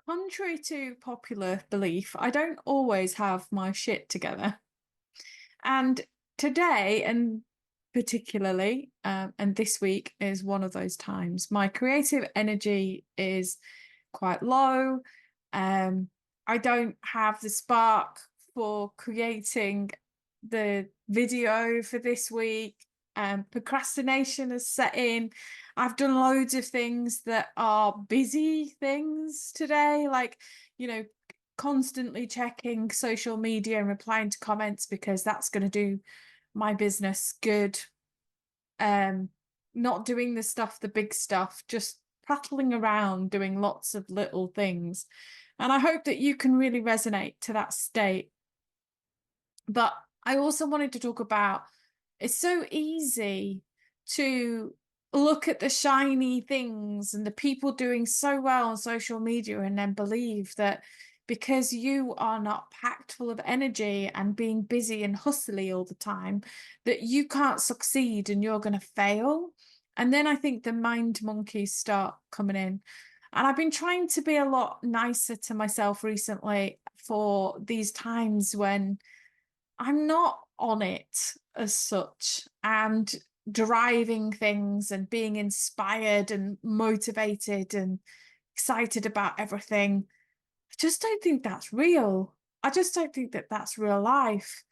Contrary to popular belief, I don't always have my shit together. And today, and particularly, and this week is one of those times. My creative energy is quite low. Um, I don't have the spark for creating the video for this week. Procrastination has set in. I've done loads of things that are busy things today, like, you know, constantly checking social media and replying to comments because that's going to do my business good. Um, Not doing the stuff, the big stuff, just prattling around doing lots of little things. And I hope that you can really resonate to that state. But I also wanted to talk about it's so easy to look at the shiny things and the people doing so well on social media and then believe that because you are not packed full of energy and being busy and hustly all the time, that you can't succeed and you're going to fail. And then I think the mind monkeys start coming in. And I've been trying to be a lot nicer to myself recently for these times when I'm not on it as such and driving things and being inspired and motivated and excited about everything. I just don't think that's real. I just don't think that that's real life.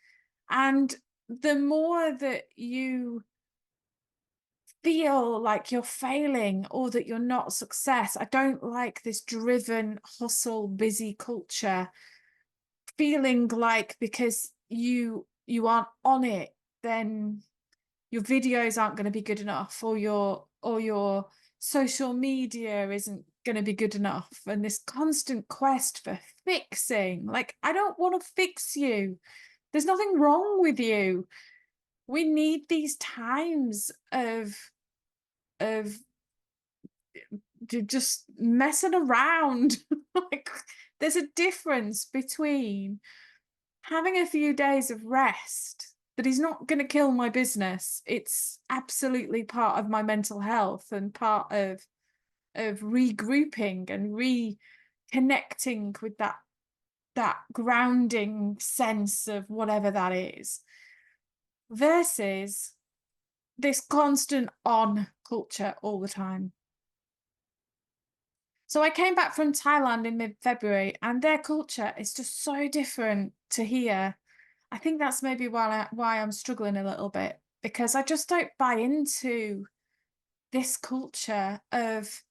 And the more that you feel like you're failing or that you're not a success, I don't like this driven, hustle, busy culture feeling like because you aren't on it, then your videos aren't going to be good enough or your social media isn't going to be good enough, and this constant quest for fixing. Like, I don't want to fix you. There's nothing wrong with you. We need these times of just messing around. Like, there's a difference between having a few days of rest that is not going to kill my business. It's absolutely part of my mental health and part of regrouping and reconnecting with that grounding sense of whatever that is, versus this constant on culture all the time. So I came back from Thailand in mid-February, and their culture is just so different to here. I think that's maybe why I'm struggling a little bit, because I just don't buy into this culture of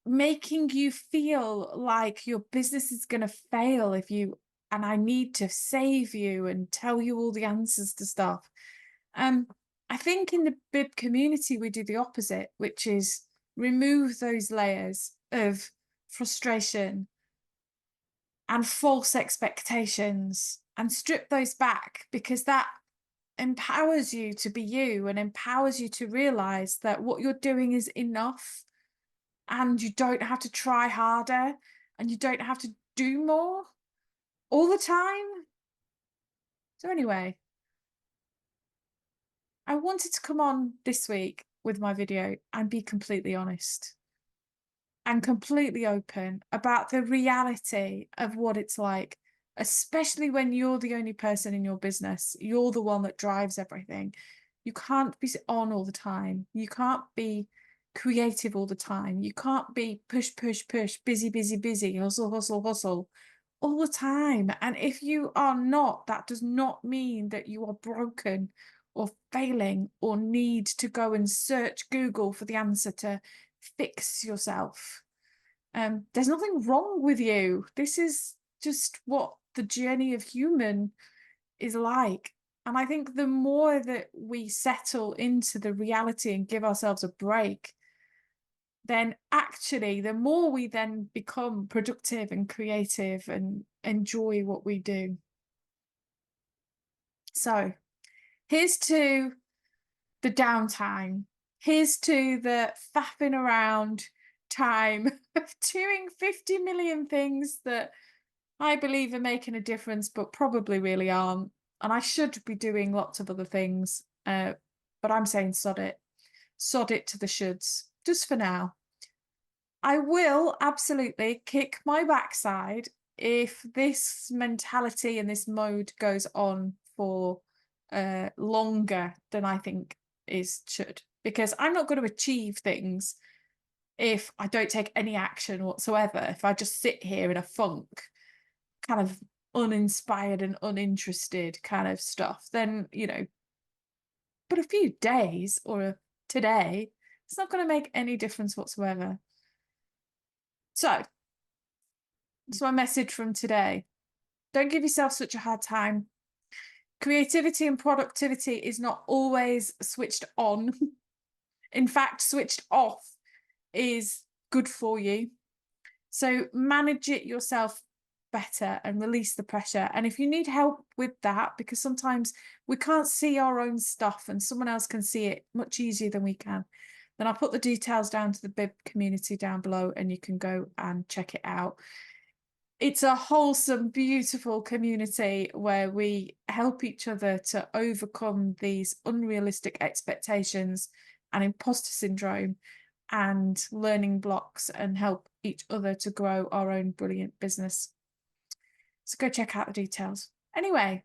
making you feel like your business is going to fail if you, and I need to save you and tell you all the answers to stuff. Um, I think in the bib community we do the opposite, which is remove those layers of frustration and false expectations and strip those back, because that empowers you to be you and empowers you to realize that what you're doing is enough and you don't have to try harder and you don't have to do more all the time. So anyway, I wanted to come on this week with my video and be completely honest and completely open about the reality of what it's like, especially when you're the only person in your business. You're the one that drives everything. You can't be on all the time. You can't be creative all the time. You can't be push, push, push, busy, busy, busy, hustle, hustle, hustle all the time. And if you are not, that does not mean that you are broken or failing or need to go and search Google for the answer to fix yourself. There's nothing wrong with you. This is just what the journey of human is like. And I think the more that we settle into the reality and give ourselves a break, then actually the more we then become productive and creative and enjoy what we do. So here's to the downtime. Here's to the faffing around time of doing 50 million things that I believe are making a difference, but probably really aren't. And I should be doing lots of other things. But I'm saying sod it. Sod it to the shoulds, just for now. I will absolutely kick my backside if this mentality and this mode goes on for longer than I think is should. Because I'm not going to achieve things if I don't take any action whatsoever. If I just sit here in a funk, kind of uninspired and uninterested kind of stuff, then, but a few days or today, it's not going to make any difference whatsoever. So, that's my message from today. Don't give yourself such a hard time. Creativity and productivity is not always switched on. In fact, switched off is good for you. So manage it yourself better and release the pressure. And if you need help with that, because sometimes we can't see our own stuff and someone else can see it much easier than we can, then I'll put the details down to the bib community down below and you can go and check it out. It's a wholesome, beautiful community where we help each other to overcome these unrealistic expectations and imposter syndrome and learning blocks and help each other to grow our own brilliant business. So go check out the details. Anyway,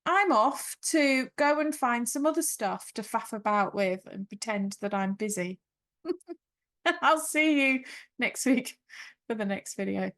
I'm off to go and find some other stuff to faff about with and pretend that I'm busy. I'll see you next week for the next video.